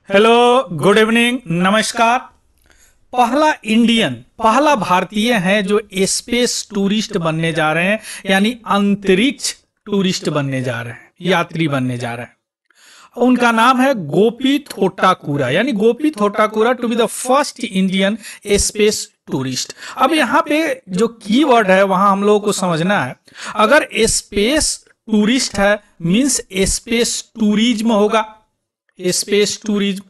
Hello, good evening, नमस्कार। पहला भारतीय है जो स्पेस टूरिस्ट बनने जा रहे हैं, यानी अंतरिक्ष टूरिस्ट बनने जा रहे हैं, यात्री बनने जा रहे हैं। उनका नाम है गोपी थोटाकुरा, यानी Gopi Thotakura to be the first Indian space tourist. अब यहाँ पे जो कीवर्ड है वहां हम लोगों को समझना है। अगर स्पेस टूरिस्ट है मींस स्पेस टूरिज्म होगा, स्पेस टूरिज्म।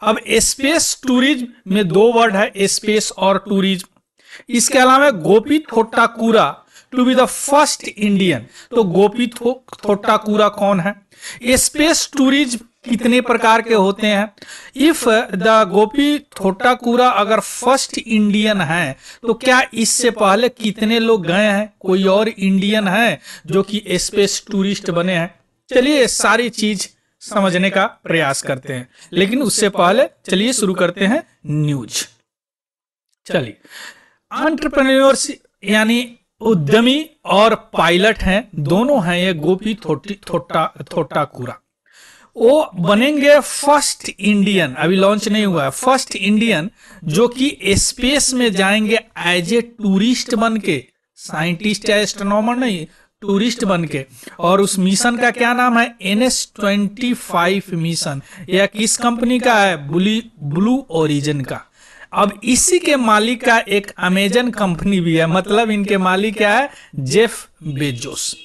अब स्पेस टूरिज्म में दो वर्ड है, स्पेस और टूरिज्म। इसके अलावा Gopi Thotakura to be the first Indian, तो गोपी थोटाकुरा कौन है? स्पेस टूरिज्म कितने प्रकार के होते हैं? इफ द गोपी थोटाकुरा अगर फर्स्ट इंडियन है तो क्या इससे पहले कितने लोग गए हैं? कोई और इंडियन है जो कि स्पेस टूरिस्ट बने हैं? चलिए सारी चीज समझने का प्रयास करते हैं, लेकिन उससे पहले चलिए शुरू करते हैं न्यूज। चलिए, एंटरप्रेन्योर्स यानी उद्यमी और पायलट हैं, दोनों हैं ये गोपी थोटाकुरा। वो बनेंगे फर्स्ट इंडियन, अभी लॉन्च नहीं हुआ है, फर्स्ट इंडियन जो कि स्पेस में जाएंगे एज ए टूरिस्ट बन के, साइंटिस्ट या एस्ट्रोनॉमर नहीं, टूरिस्ट बन के। और उस मिशन का क्या नाम है? NS-25 mission. यह किस कंपनी का है? ब्लू ओरिजिन का। अब इसी के मालिक का एक अमेजन कंपनी भी है, मतलब इनके मालिक क्या है? Jeff Bezos.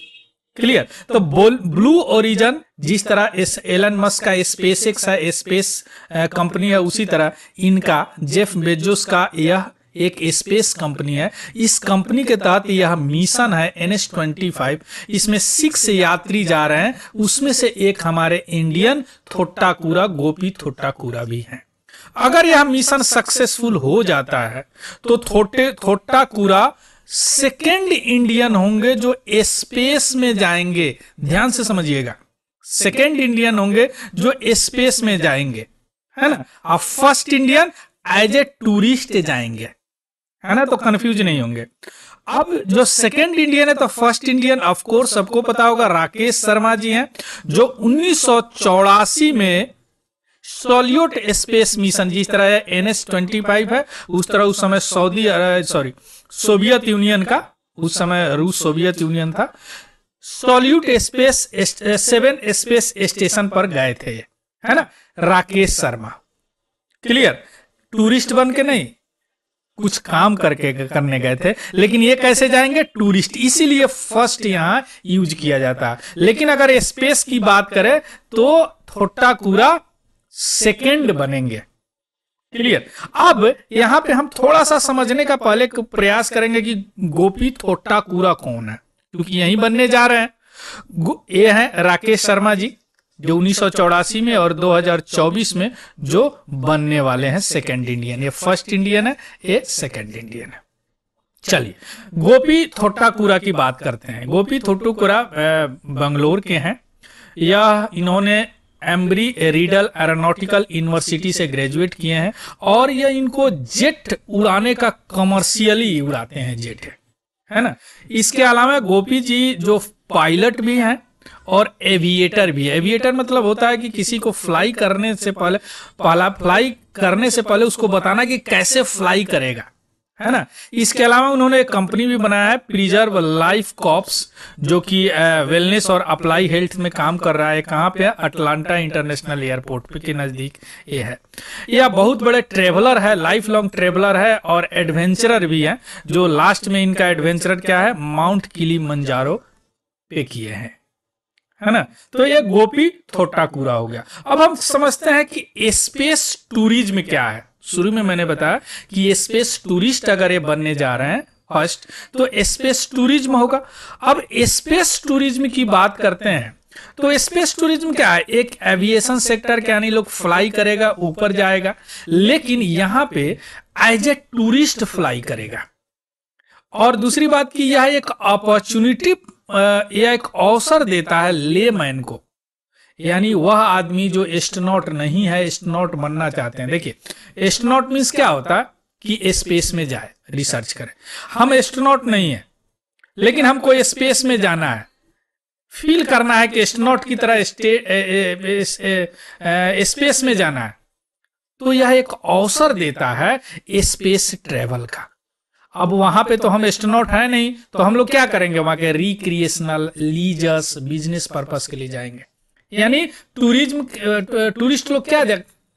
क्लियर? तो ब्लू ओरिजिन जिस तरह एलन मस्क का स्पेस एक्स है, स्पेस कंपनी है, उसी तरह इनका जेफ बेजोस का यह एक स्पेस कंपनी है। इस कंपनी के तहत यह मिशन है NS-25। इसमें 6 यात्री जा रहे हैं, उसमें से एक हमारे इंडियन थोटाकुरा गोपी थोटाकुरा भी हैं। अगर यह मिशन सक्सेसफुल हो जाता है तो थोटाकुरा सेकेंड इंडियन होंगे जो स्पेस में जाएंगे। ध्यान से समझिएगा, सेकेंड इंडियन होंगे जो स्पेस में जाएंगे, है ना। अब first Indian as a tourist जाएंगे, है ना, तो कंफ्यूज नहीं होंगे। अब जो सेकेंड इंडियन है तो फर्स्ट इंडियन ऑफ कोर्स सबको पता होगा, राकेश शर्मा जी हैं, जो 1984 में सोल्यूट स्पेस मिशन, जिस तरह NS-25 है उस तरह उस समय सोवियत यूनियन का, उस समय रूस सोवियत यूनियन था, सोल्यूट स्पेस 7 स्पेस स्टेशन पर गए थे, है ना, राकेश शर्मा। क्लियर? टूरिस्ट बन के नहीं, कुछ काम करने गए थे, लेकिन ये कैसे जाएंगे? टूरिस्ट, इसीलिए फर्स्ट यहां यूज किया जाता है। लेकिन अगर स्पेस की बात करें तो थोटाकुरा सेकेंड बनेंगे। क्लियर? अब यहां पे हम थोड़ा सा समझने का पहले प्रयास करेंगे कि गोपी थोटाकुरा कौन है, क्योंकि यही बनने जा रहे हैं। ये है राकेश शर्मा जी जो 1984 में और 2024 में जो बनने वाले हैं सेकंड इंडियन। ये फर्स्ट इंडियन है, ये सेकंड इंडियन है। चलिए गोपी थोटाकुरा की बात करते हैं। गोपी थोटाकुरा बंगलोर के हैं। यह इन्होंने एम्ब्री रीडल एरोनॉटिकल यूनिवर्सिटी से ग्रेजुएट किए हैं और यह इनको जेट उड़ाने का कमर्शियली उड़ाते हैं, जेट, है ना। इसके अलावा गोपी जी जो पायलट भी हैं और एविएटर भी है। एविएटर मतलब होता है कि किसी को फ्लाई करने से पहले उसको बताना कि कैसे फ्लाई करेगा, है ना। इसके अलावा उन्होंने एक कंपनी भी बनाया है, प्रिजर्व लाइफ कॉर्प्स, जो कि वेलनेस और अप्लाई हेल्थ में काम कर रहा है। कहाँ पे है? अटलांटा इंटरनेशनल एयरपोर्ट के नजदीक ये है। यह बहुत बड़े ट्रेवलर है, लाइफ लॉन्ग ट्रेवलर है और एडवेंचरर भी है। जो लास्ट में इनका एडवेंचरर क्या है? माउंट किलिमंजारो पे किए हैं, है ना। तो ये गोपी थोटाकुरा हो गया। अब हम समझते हैं कि स्पेस टूरिज्म क्या है। शुरू में मैंने बताया कि ये स्पेस टूरिस्ट अगर ये बनने जा रहे हैं फर्स्ट, तो स्पेस टूरिज्म होगा। अब स्पेस टूरिज्म की बात करते हैं तो स्पेस टूरिज्म क्या है? एक एविएशन सेक्टर के, यानी लोग फ्लाई करेगा, ऊपर जाएगा, लेकिन यहां पे एज ए टूरिस्ट फ्लाई करेगा। और दूसरी बात की यह एक अपॉर्चुनिटी, यह एक अवसर देता है लेमैन को, यानी वह आदमी जो एस्ट्रोनॉट नहीं है, एस्ट्रोनॉट बनना चाहते हैं। देखिए एस्ट्रोनॉट मीन्स क्या होता है कि स्पेस में जाए, रिसर्च करे। हम एस्ट्रोनॉट नहीं है, लेकिन हमको स्पेस में जाना है, फील करना है कि एस्ट्रोनॉट की तरह स्पेस में जाना है, तो यह एक अवसर देता है स्पेस ट्रेवल का। अब वहां पे तो हम एस्ट्रोनॉट है नहीं, तो हम लोग क्या करेंगे, वहां के रिक्रिएशनल, लीजर्स, बिजनेस पर्पस के लिए जाएंगे। यानी टूरिस्ट लोग क्या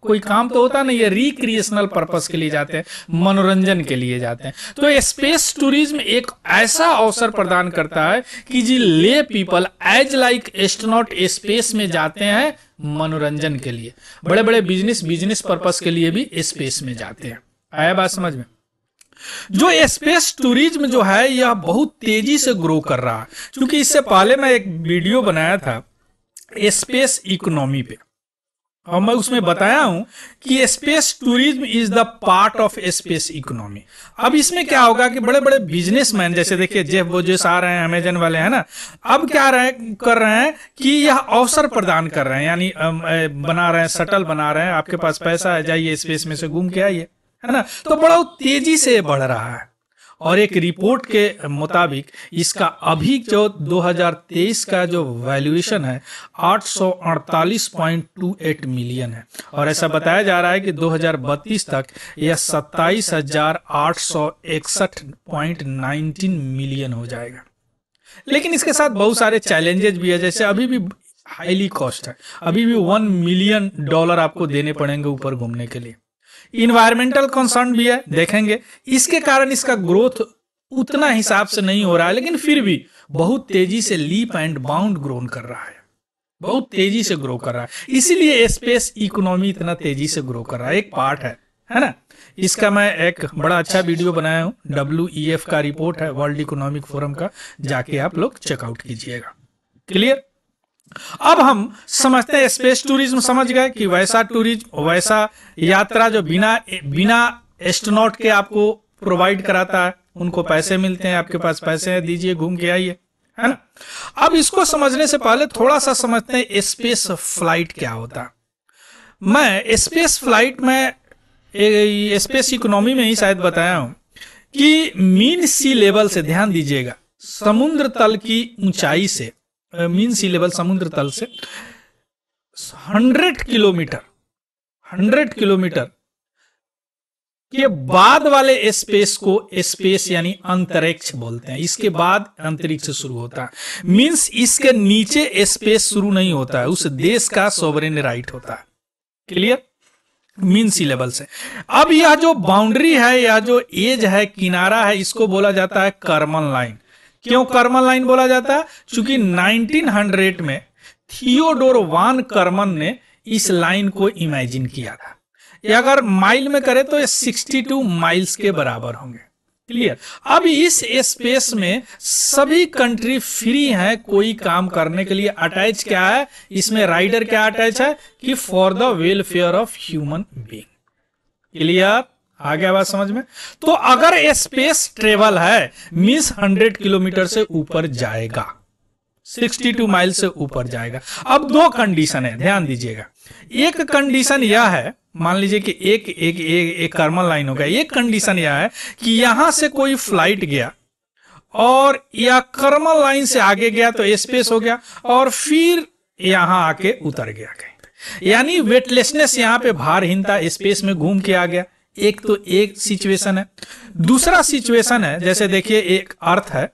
कोई काम तो होता नहीं है, रिक्रिएशनल पर्पस के लिए जाते हैं, मनोरंजन के लिए जाते हैं। तो स्पेस टूरिज्म एक ऐसा अवसर प्रदान करता है कि जी ले people as like astronaut space में जाते हैं मनोरंजन के लिए, बड़े बड़े बिजनेस पर्पस के लिए भी स्पेस में जाते हैं। आया बात समझ में? जो स्पेस टूरिज्म जो है यह बहुत तेजी से ग्रो कर रहा है, क्योंकि इससे पहले मैं एक वीडियो बनाया था स्पेस इकोनॉमी पे, और मैं उसमें बताया हूं कि space tourism is the part of space economy. अब इसमें क्या होगा कि बड़े बड़े बिजनेसमैन, जैसे देखिए जेफ बेजोस आ रहे हैं, अमेजन वाले हैं ना, अब क्या कर रहे हैं कि यह अवसर प्रदान कर रहे हैं, यानी बना रहे हैं, शटल बना रहे हैं, आपके पास पैसा है, जाइए स्पेस में से घूम के आइए, है ना। तो बड़ा तेजी से बढ़ रहा है, और एक रिपोर्ट के मुताबिक इसका अभी जो 2023 का जो वैल्यूएशन है 848.28 मिलियन है, और ऐसा बताया जा रहा है कि 2032 तक यह 27,861.19 मिलियन हो जाएगा। लेकिन इसके साथ बहुत सारे चैलेंजेस भी है, जैसे अभी भी हाईली कॉस्ट है, अभी भी $1 मिलियन आपको देने पड़ेंगे ऊपर घूमने के लिए। इन्वायरमेंटल कंसर्न भी है, देखेंगे इसके कारण इसका ग्रोथ उतना हिसाब से नहीं हो रहा है, लेकिन फिर भी बहुत तेजी से लीप एंड बाउंड ग्रो कर रहा है, बहुत तेजी से ग्रो कर रहा है। इसीलिए स्पेस इकोनॉमी इतना तेजी से ग्रो कर रहा है, एक पार्ट है ना। इसका मैं एक बड़ा अच्छा वीडियो बनाया हूं, WEF का रिपोर्ट है, वर्ल्ड इकोनॉमिक फोरम का, जाके आप लोग चेकआउट कीजिएगा। क्लियर? अब हम समझते हैं स्पेस टूरिज्म समझ गए कि वैसा टूरिज्म, वैसा यात्रा जो बिना एस्ट्रोनॉट के आपको प्रोवाइड कराता है, उनको पैसे मिलते हैं, आपके पास पैसे हैं, दीजिए घूम के आइए, है ना। अब इसको समझने से पहले थोड़ा सा समझते हैं स्पेस फ्लाइट क्या होता है। मैं स्पेस फ्लाइट में स्पेस इकोनॉमी में ही शायद बताया हूं कि मीन सी लेवल से, ध्यान दीजिएगा, समुद्र तल की ऊंचाई से, मीन सी लेवल समुद्र तल से 100 किलोमीटर के बाद वाले स्पेस को स्पेस यानी अंतरिक्ष बोलते हैं। इसके बाद अंतरिक्ष शुरू होता है, मींस इसके नीचे स्पेस शुरू नहीं होता है, उस देश का सोवरेन राइट होता है। क्लियर? मीन सी लेवल से। अब यह जो बाउंड्री है, यह जो एज है, किनारा है, इसको बोला जाता है कर्मन लाइन। क्यों कर्मन लाइन बोला जाता है? क्योंकि 1900 में थियोडोर वान कर्मन ने इस लाइन को इमेजिन किया था। ये अगर माइल में करें तो ये 62 माइल्स के बराबर होंगे। क्लियर? अब इस स्पेस में सभी कंट्री फ्री हैं कोई काम करने के लिए। अटैच क्या है इसमें, राइडर क्या अटैच है कि for the welfare of human being. Clear? आ गया बात समझ में? तो अगर स्पेस ट्रेवल है मींस 100 किलोमीटर से ऊपर जाएगा, 62 माइल से ऊपर जाएगा। अब दो कंडीशन है, ध्यान दीजिएगा। एक कंडीशन यह है, मान लीजिए कि एक कर्मन लाइन हो गया। एक कंडीशन यह है कि यहां से कोई फ्लाइट गया और या कर्मन लाइन से आगे गया तो स्पेस हो गया, और फिर यहां आके उतर गया कहीं, यानी वेटलेसनेस, यहां पे भारहीनता, स्पेस में घूम के आ गया। एक तो एक सिचुएशन है। दूसरा सिचुएशन है, जैसे देखिए एक अर्थ है,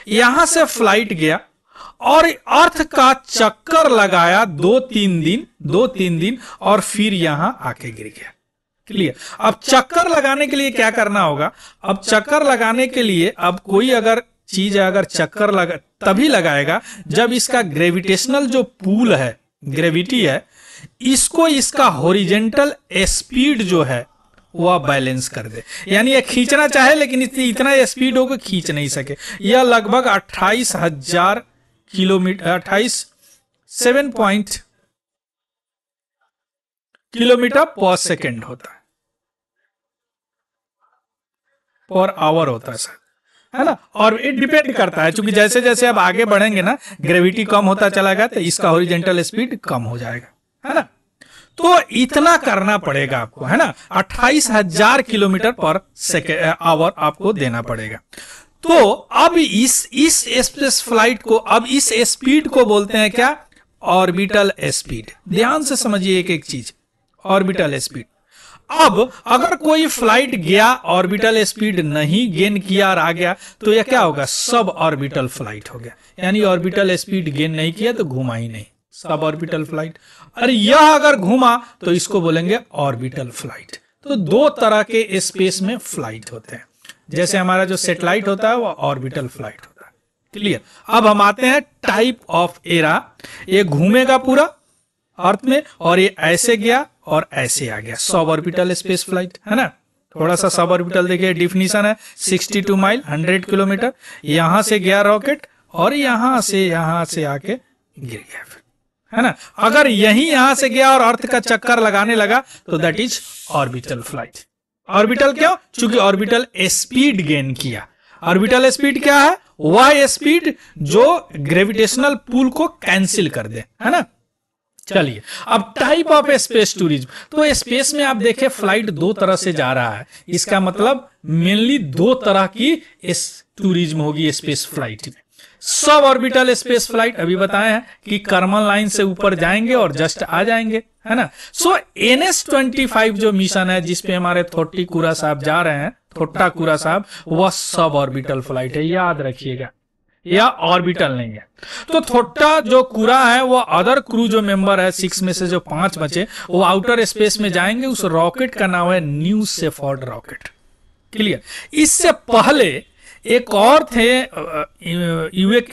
यहां से फ्लाइट गया और अर्थ का चक्कर लगाया 2-3 दिन और फिर यहां आके गिर गया। क्लियर? अब चक्कर लगाने के लिए क्या करना होगा? अब चक्कर लगाने के लिए अब कोई अगर चीज अगर चक्कर लगा तभी लगाएगा जब इसका ग्रेविटेशनल जो पुल है, ग्रेविटी है, इसको इसका हॉरिजेंटल स्पीड जो है वह बैलेंस कर दे। यानी ये खींचना चाहे लेकिन इतना स्पीड हो कि खींच नहीं सके। यह लगभग 28,000 किलोमीटर, 27 किलोमीटर पर सेकेंड होता है, पर आवर होता है सर, है ना। और ये डिपेंड करता है, क्योंकि जैसे जैसे अब आगे बढ़ेंगे ना, ग्रेविटी कम होता चला गया तो इसका हॉरिजेंटल स्पीड कम हो जाएगा, है ना। तो इतना करना पड़ेगा आपको, है ना। 28,000 किलोमीटर पर आवर आपको देना पड़ेगा। तो अब इस स्पेस फ्लाइट को, अब इस स्पीड को बोलते हैं क्या? Orbital speed. ध्यान से समझिए एक एक चीज, ऑर्बिटल स्पीड। अब अगर कोई फ्लाइट गया, ऑर्बिटल स्पीड नहीं गेन किया और आ गया, तो यह क्या होगा? सब ऑर्बिटल फ्लाइट हो गया। यानी ऑर्बिटल स्पीड गेन नहीं किया तो घुमा ही नहीं, सब ऑर्बिटल फ्लाइट। और यह अगर घुमा तो इसको बोलेंगे ऑर्बिटल फ्लाइट। तो दो तरह के स्पेस में फ्लाइट होते हैं। जैसे हमारा जो सैटेलाइट होता है वो ऑर्बिटल फ्लाइट होता है। क्लियर? अब हम आते हैं टाइप ऑफ एरा। ये घूमेगा पूरा अर्थ में और ये ऐसे गया और ऐसे आ गया, सब ऑर्बिटल स्पेस फ्लाइट, है ना। थोड़ा सा सब ऑर्बिटल देखिए, डिफिनीशन है 62 माइल 100 किलोमीटर। यहां से गया रॉकेट और यहां से आके गिर गया, है ना। अगर यहां से गया और अर्थ का चक्कर लगाने लगा तो that is orbital flight. Orbital क्यों? चूंकि ऑर्बिटल स्पीड गेन किया। ऑर्बिटल स्पीड क्या है? वह स्पीड जो ग्रेविटेशनल पुल को कैंसिल कर दे, है ना। चलिए, अब टाइप ऑफ स्पेस टूरिज्म। तो स्पेस में आप देखें फ्लाइट दो तरह से जा रहा है। इसका मतलब मेनली दो तरह की टूरिज्म होगी स्पेस फ्लाइट में। सब ऑर्बिटल स्पेस फ्लाइट अभी बताए हैं कि कर्मन लाइन से ऊपर जाएंगे और जस्ट आ जाएंगे, है ना। सो NS-25 जो मिशन है जिसपे हमारे थोट्टीकुरा साहब जा रहे हैं, थोट्टाकुरा साहब, वह सब ऑर्बिटल फ्लाइट है, याद रखिएगा, या ऑर्बिटल नहीं है। तो थोट्टा जो कुरा है वो अदर क्रू जो मेंबर है 6 में से जो 5 बचे वो आउटर स्पेस में जाएंगे। उस रॉकेट का नाम है न्यू शेफर्ड रॉकेट। क्लियर? इससे पहले एक और थे,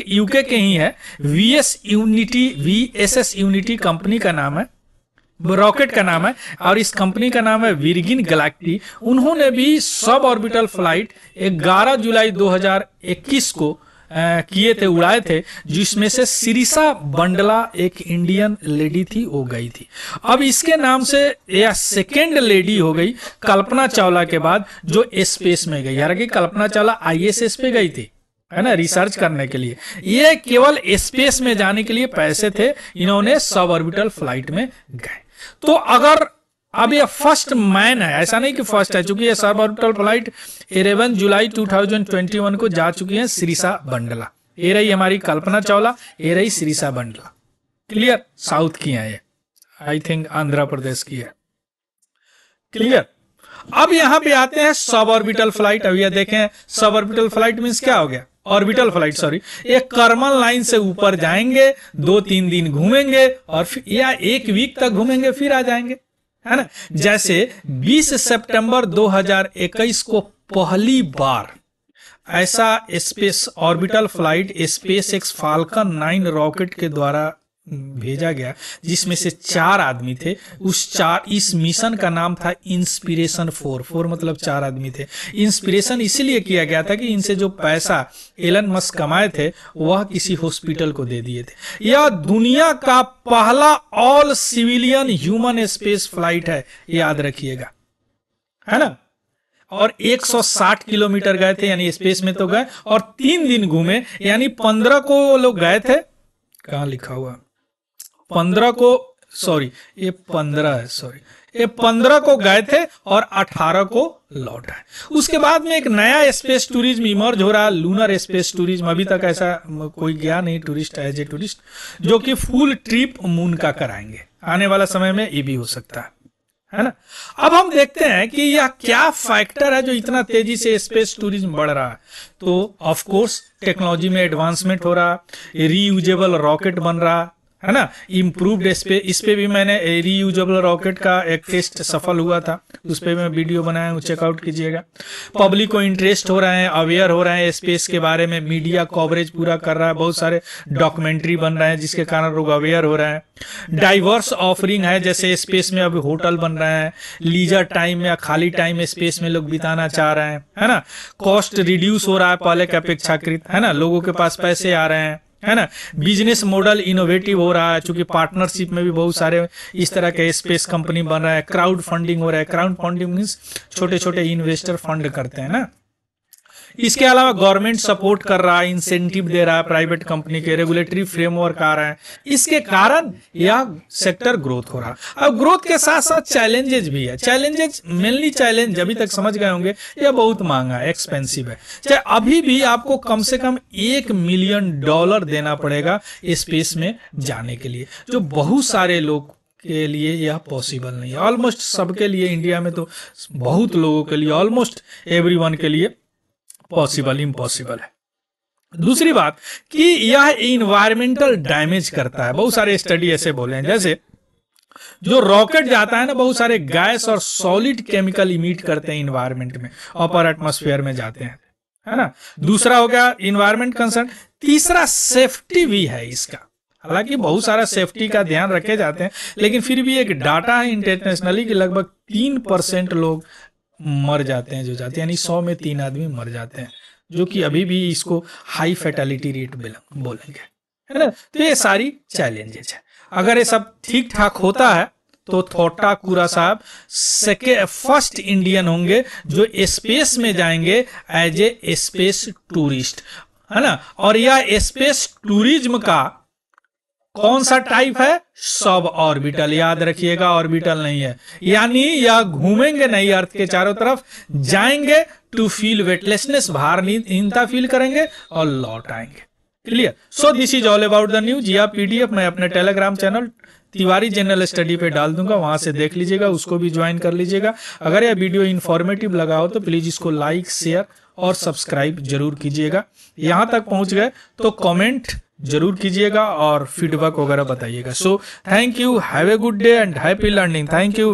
यूके के ही है, VSS यूनिटी कंपनी का नाम है, रॉकेट का नाम है, और इस कंपनी का नाम है विर्गिन गैलेक्सी। उन्होंने भी सब ऑर्बिटल फ्लाइट 11 जुलाई 2021 को किए थे, उड़ाए थे, जिसमें से सिरिसा बंडला एक इंडियन लेडी थी, वो गई थी। अब इसके नाम से यह सेकेंड लेडी हो गई कल्पना चावला के बाद जो स्पेस में गई। यार कि कल्पना चावला ISS पे गई थी, है ना, रिसर्च करने के लिए। ये केवल स्पेस में जाने के लिए पैसे थे, इन्होंने सब ऑर्बिटल फ्लाइट में गए। तो अगर अब ये फर्स्ट मैन है, ऐसा नहीं कि फर्स्ट है, चूंकि ये सब ऑर्बिटल फ्लाइट 11 जुलाई 2021 को जा चुकी है सिरिसा बंडला। ये रही हमारी कल्पना चावला, ये रही सिरिसा बंडला। क्लियर? साउथ की है ये, आई थिंक आंध्र प्रदेश की है। क्लियर? अब यहां पे आते हैं सब ऑर्बिटल फ्लाइट। अब ये देखें सब ऑर्बिटल फ्लाइट मींस क्या हो गया? Orbital flight, sorry. एक कर्मन लाइन से ऊपर जाएंगे, 2-3 दिन घूमेंगे और फिर या 1 वीक तक घूमेंगे, फिर आ जाएंगे, है ना। जैसे 20 सितंबर 2021 को पहली बार ऐसा space orbital flight SpaceX falcon 9 rocket के द्वारा भेजा गया, जिसमें से 4 आदमी थे। इस मिशन का नाम था इंस्पिरेशन 4 मतलब 4 आदमी थे। इंस्पिरेशन इसीलिए किया गया था कि इनसे जो पैसा एलन मस्क कमाए थे वह किसी हॉस्पिटल को दे दिए थे। यह दुनिया का पहला all civilian human space flight है, याद रखिएगा, है ना। और 160 किलोमीटर गए थे, यानी स्पेस में तो गए, और 3 दिन घूमे, यानी 15 को लोग गए थे। कहाँ लिखा हुआ? 15 को, सॉरी ये 15 है, सॉरी ये 15 को गए थे और 18 को लौट आए। उसके बाद में एक नया स्पेस टूरिज्म इमर्ज हो रहा है, लूनर स्पेस टूरिज्म। अभी तक ऐसा कोई गया नहीं टूरिस्ट, एज ए टूरिस्ट, जो कि फुल ट्रिप मून का कराएंगे। आने वाला समय में ये भी हो सकता है ना। अब हम देखते हैं कि यह क्या फैक्टर है जो इतना तेजी से स्पेस टूरिज्म बढ़ रहा है। तो ऑफ कोर्स टेक्नोलॉजी में एडवांसमेंट हो रहा, रीयूजेबल रॉकेट बन रहा, है ना, इम्प्रूव्ड स्पेस। इस पे भी मैंने रीयूजेबल रॉकेट का एक टेस्ट सफल हुआ था, उस पे मैं वीडियो बनाया हूँ, चेकआउट कीजिएगा। पब्लिक को इंटरेस्ट हो रहे हैं, अवेयर हो रहे हैं स्पेस के बारे में, मीडिया कवरेज पूरा कर रहा है, बहुत सारे डॉक्यूमेंट्री बन रहे हैं जिसके कारण लोग अवेयर हो रहे हैं। डाइवर्स ऑफरिंग है, जैसे स्पेस में अभी होटल बन रहे हैं, लीजर टाइम या खाली टाइम स्पेस में लोग बिताना चाह रहे हैं, है ना। कॉस्ट रिड्यूस हो रहा है पहले के अपेक्षाकृत, है ना, लोगों के पास पैसे आ रहे हैं, है ना। बिजनेस मॉडल इनोवेटिव हो रहा है, चूंकि पार्टनरशिप में भी बहुत सारे इस तरह के स्पेस कंपनी बन रहा है। क्राउड फंडिंग हो रहा है। क्राउड फंडिंग मीन्स छोटे छोटे इन्वेस्टर फंड करते हैं ना। इसके अलावा गवर्नमेंट सपोर्ट कर रहा है, इंसेंटिव दे रहा है प्राइवेट कंपनी के, रेगुलेटरी फ्रेमवर्क आ रहा है, इसके कारण यह सेक्टर ग्रोथ हो रहा है। अब ग्रोथ के साथ साथ चैलेंजेस भी है। चैलेंजेस मेनली चैलेंज अभी तक समझ गए होंगे, यह बहुत महंगा है, एक्सपेंसिव है। चाहे अभी भी आपको कम से कम $1 मिलियन देना पड़ेगा स्पेस में जाने के लिए, जो बहुत सारे लोग के लिए यह पॉसिबल नहीं है। ऑलमोस्ट सबके लिए, इंडिया में तो बहुत लोगों के लिए, ऑलमोस्ट एवरीवन के लिए पॉसिबल इम्पॉसिबल है। दूसरी बात कि यह इन्वायरमेंटल डैमेज करता है। बहुत सारे स्टडी ऐसे बोले हैं, जैसे जो रॉकेट जाता है ना, बहुत सारे गैस और सॉलिड केमिकल इमिट करते हैं इन्वायरमेंट में, अपर एटमॉस्फेयर में जाते हैं, है ना। दूसरा हो गया इन्वायरमेंट कंसर्न। तीसरा सेफ्टी भी है इसका। हालांकि बहुत सारा सेफ्टी का ध्यान रखे जाते हैं, लेकिन फिर भी एक डाटा है इंटरनेशनली कि लगभग 3% लोग मर जाते हैं जो जाते हैं, यानी 100 में 3 आदमी मर जाते हैं, जो कि अभी भी इसको हाई फैटेलिटी रेट बोलेंगे, है ना। तो ये सारी चैलेंजेस है। अगर ये सब ठीक ठाक होता है तो थोटाकुरा साहब फर्स्ट इंडियन होंगे जो स्पेस में जाएंगे एज ए स्पेस टूरिस्ट, है ना। और यह स्पेस टूरिज्म का कौन सा टाइप है? सब ऑर्बिटल, याद रखिएगा, ऑर्बिटल नहीं है, यानी यह घूमेंगे नहीं, अर्थ के चारों तरफ जाएंगे टू फील वेटलेसनेस, भारहीनता फील करेंगे और लौट आएंगे। Clear? So this is all about the news. यह पीडीएफ मैं अपने Telegram channel Tiwari general study पे डाल दूंगा, वहां से देख लीजिएगा, उसको भी ज्वाइन कर लीजिएगा। अगर यह वीडियो इन्फॉर्मेटिव लगा हो तो प्लीज इसको लाइक, शेयर और सब्सक्राइब जरूर कीजिएगा। यहां तक पहुंच गए तो कमेंट जरूर कीजिएगा और फीडबैक वगैरह बताइएगा। So thank you, have a good day and happy learning. Thank you.